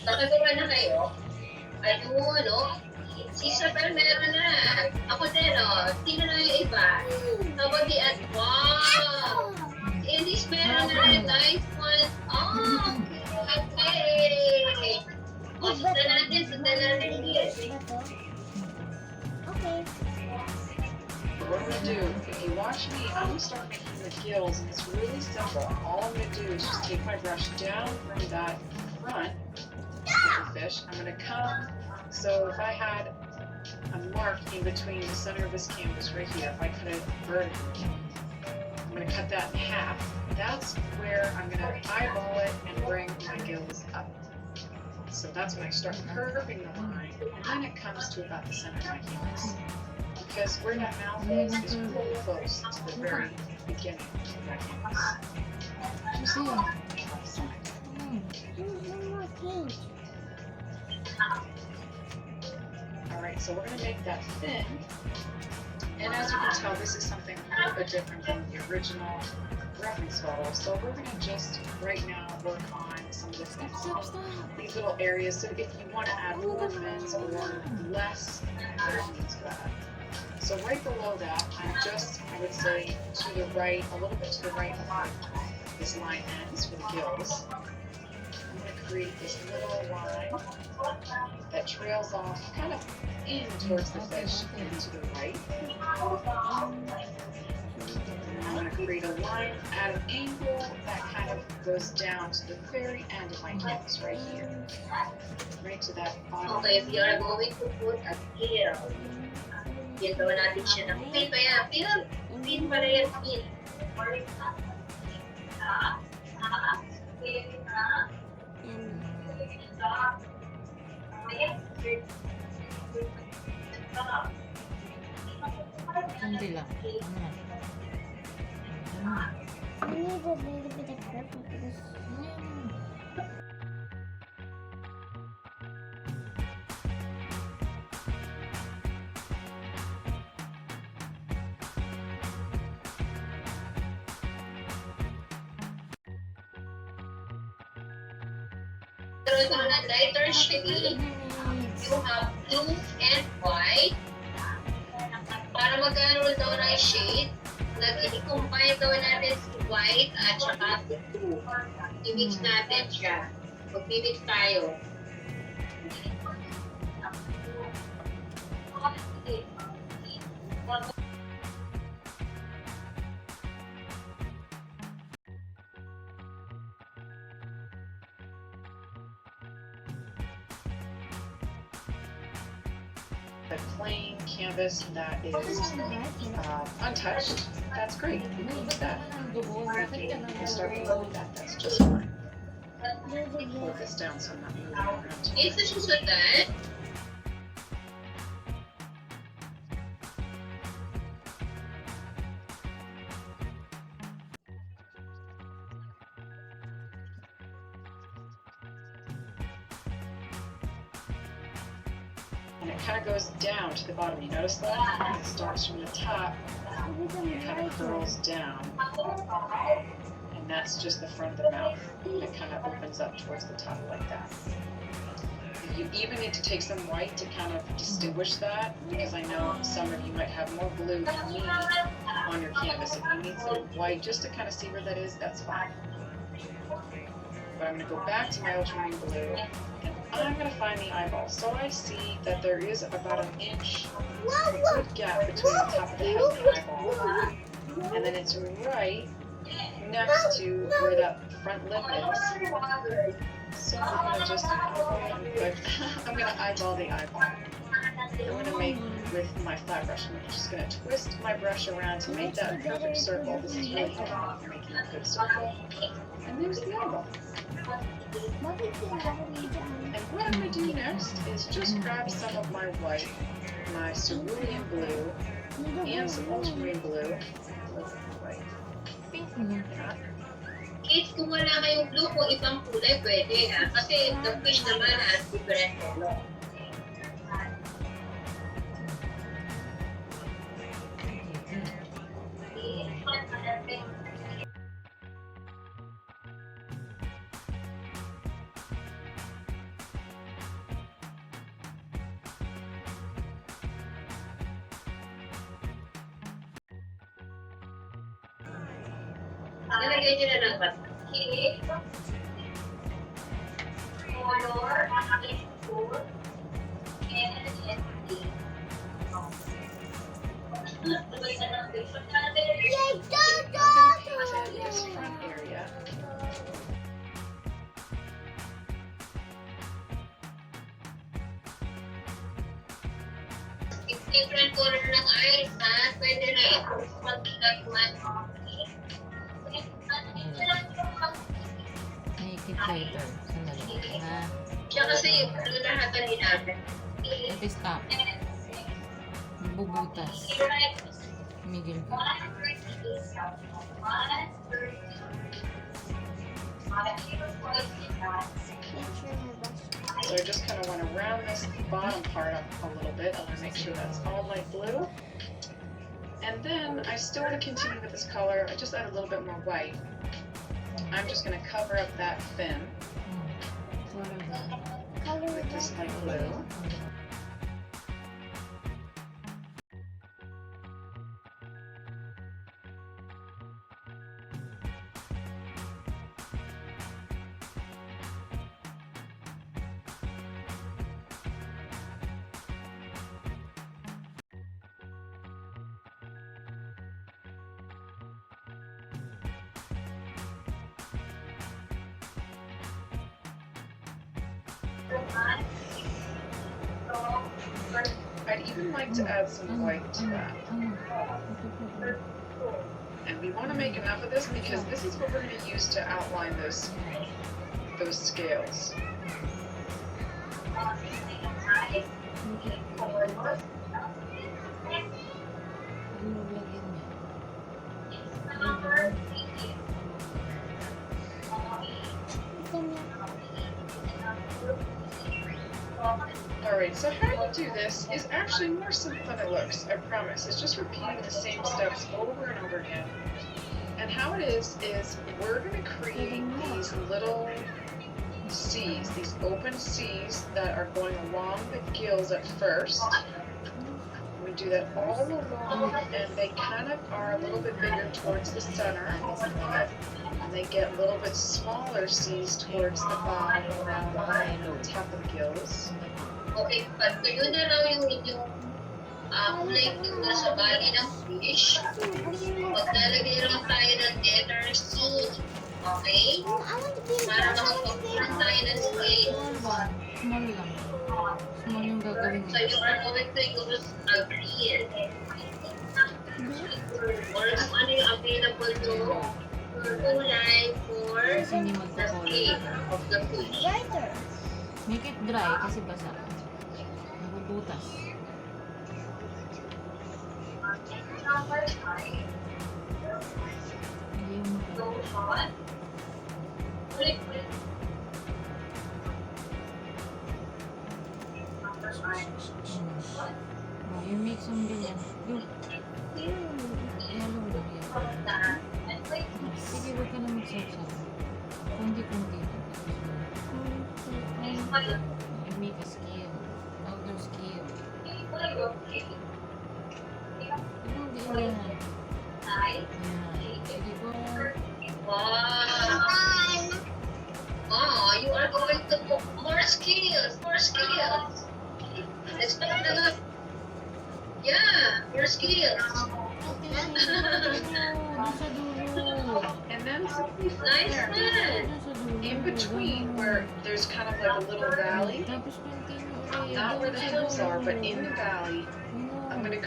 Nakagawa na kayo? Ayun, oh. Si Isabel meron na. Ako din, oh. Sino na yung iba? How about the wow! Si Elise meron na rin. Nice one. Oh, okay. O, sundan natin yes. Okay. What I'm gonna do, if you watch me, I'm gonna start making the gills, and it's really simple. All I'm gonna do is just take my brush down from that front of the fish. I'm gonna come, so if I had a mark in between the center of this canvas right here, if I cut it vertically, I'm gonna cut that in half. That's where I'm gonna eyeball it and bring my gills up. So that's when I start curving the line, and then it comes to about the center of my canvas. Because where that mouth is really close to the very beginning of that canvas. You see it? One more page. Alright, so we're going to make that thin. And as you can tell, this is something a little bit different than the original reference photo. So we're going to just right now work on some of this, these little areas. So if you want to add more fins or less, that means that. So right below that, I would say to the right, a little bit to the right of this line ends for the gills. I'm going to create this little line that trails off kind of in towards the fish and to the right. And I'm going to create a line at an angle that kind of goes down to the very end of my canvas right here. Right to that bottom. Okay, if you're going to put a gill, yan gawin natin siya ng pin pa yan. Pin pala yan, pin. Hindi lang. I need a little bit of purple because Pero ito na lighter shade. You have blue and white. Para magkaroon daw ng shade, i-combine daw natin si white at saka si blue. I-mix natin siya. Mag-mix tayo. A plain canvas that is untouched, that's great. You can use that. You can start below that, that's just fine. Hold this down so I'm not moving around. Is the susundan? And it kind of goes down to the bottom. You notice that? It starts from the top and kind of curls down. And that's just the front of the mouth. It kind of opens up towards the top like that. You even need to take some white to kind of distinguish that, because I know some of you might have more blue than me on your canvas. If you need some white just to kind of see where that is, that's fine. But I'm going to go back to my ultramarine blue, and I'm going to find the eyeball. So I see that there is about an inch, a good gap between the top of the head and the eyeball. And then it's right next to where that front lip is. So I'm going to just I'm going to eyeball the eyeball. I'm going to make with my flat brush. I'm just going to twist my brush around to make that perfect circle. This is really helpful for making a good circle. And there's the eyeball. And what I'm going to do next is just grab some of my white, my cerulean blue, and some ultramarine blue. Kids, kung wala kayong blue, kung ibang kulay, pwede ha. Kasi the fish naman has different color. Nalagyan nyo na ng bata. Okay. Color, food, and Yay, go, go, In this front area. different color ng eyes, ha? Pwede na ito mag-man. Make it later. Sandali. Ha? Siya kasi yung lahatan din natin. Happy stop. Bubutas. Migil ka. So I just kind of want to round this bottom part up a little bit. I want to make sure that's all light blue. And then I still want to continue with this color. I just add a little bit more white. I'm just going to cover up that fin with this light blue. I'd even like to add some white to that. And we want to make enough of this because this is what we're going to use to outline those scales. Alright, so how you do this is actually more simple than it looks, I promise. It's just repeating the same steps over and over again. And how it is we're going to create these little C's, these open C's that are going along the gills at first. We do that all along, and they kind of are a little bit bigger towards the center. And they get a little bit smaller C's towards the bottom around the top of the gills. Okay, pag kayo na raw yung inyong plate yung nasa bali ng fish, maglalagay lang tayo ng letter C. Okay? Para makapagpunan tayo ng scale. Small lang. Small yung gagawin So you are going to use a green. Or kung ano yung available to kulay for Hindi the magkakolor. scale of the fish. Make it dry kasi basa. Nabubutas. Hindi yung you make some ganyan. Look. Yellow lang yan. Sige, huwag ka na magsasama. Kundi-kundi. You make a scale. Outer scale. Hindi yan. Ayan. Sige po. Wow! Oh, you are going to put more skills, more skills. Let's put the yeah, more skills. Doon sa dulo. And then Nice there, one. in between where there's kind of like a little valley, Tapos continue ulit. not where the hills are, but in the valley, I'm No. gonna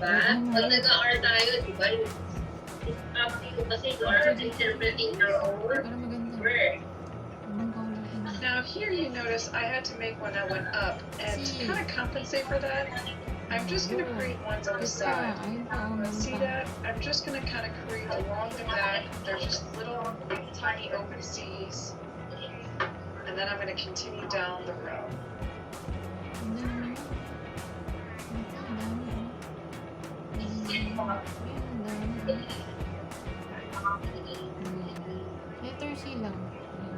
Diba? Pag nag-R tayo, diba? It's up to you kasi you are interpreting your own Para maganda. word. Anong color din? Now here you notice I had to make one that went up, and to kind of compensate for that, I'm just going to create ones on the side. Ayun pa, oh, meron See pa. that? I'm just going to kind of create along the back, there's just little tiny open C's, and then I'm going to continue down the row. Ang dami. Ang dami, oh. Letter C lang. Ayan.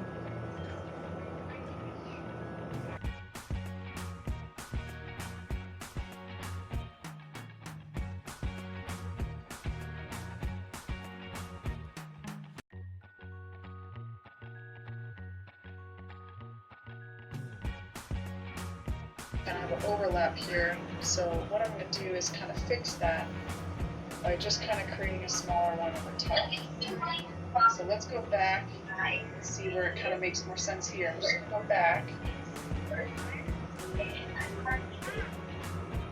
Kind of have an overlap here. So what I'm going to do is kind of fix that by just kind of creating a smaller one over top. So let's go back and see where it kind of makes more sense here. I'm just going to go back. There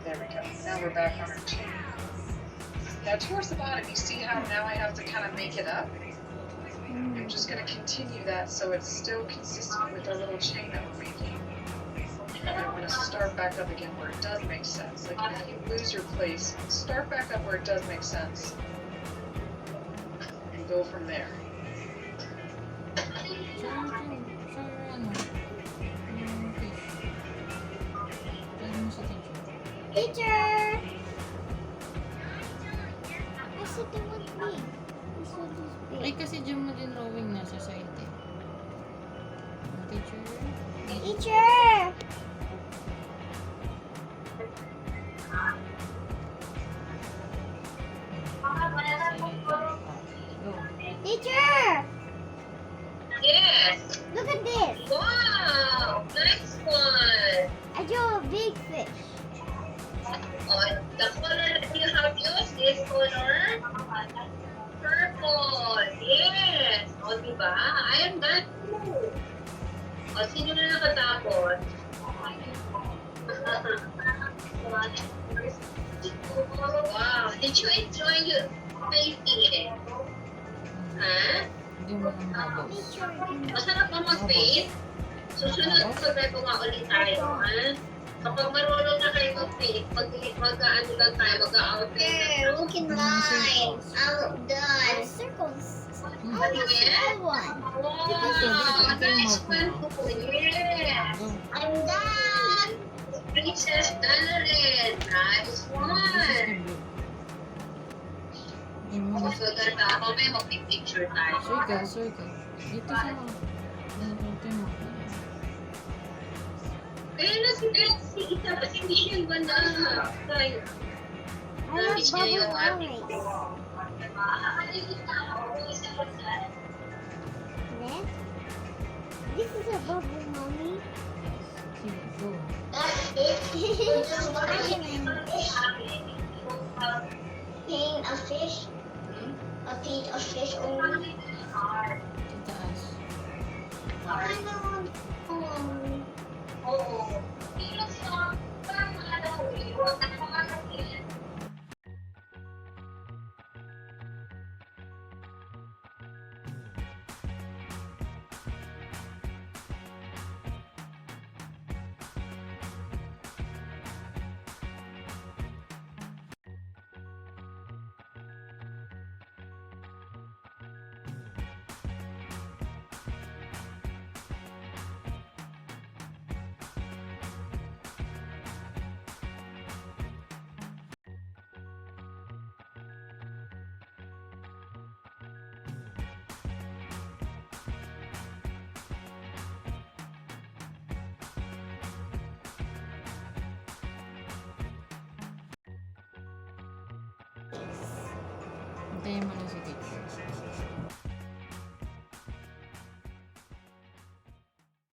we go. Now we're back on our chain. Now towards the bottom, you see how now I have to kind of make it up? I'm just going to continue that so it's still consistent with our little chain that we're making. And I'm going to start back up again where it does make sense. Like if you lose your place, start back up where it does make sense. And go from there. Teacher! I said they want me. This one is Ay, big. kasi dyan mo din drawing nasa side eh. Teacher. Teacher! Go. Teacher! Yes. Look at this. Wow. Nice one. I drew a big fish. Oh, the color that you have used is color purple. Yes. O, diba? I am done too. O, sino na nakatapos? Wow. Did you enjoy your painting it? Ha? Hindi mo nang babos. Teacher, Masarap ba mag-paint? Susunod magagawa ulit tayo, ha? Kapag marunong na kayo mag-paint, mag-ano lang tayo, mag-outline. look at mine. I'm done. Circles. Hmm. I want a one. Wow! Nice one po. Yes! Go. I'm done. Princess Dalarin. Nice one! Hindi mo Mas maganda ako, may mag-picture tayo. circle, circle. Dito sa mga. Dito mo. Kaya na si Betsy, isa pa si Michelle ba na tayo? I have bubble always. This is a bubble, mommy. Sige, go. Paint a fish. A paint a fish only. Sa taas. I don't. Oo. Hintayin mo lang si teacher.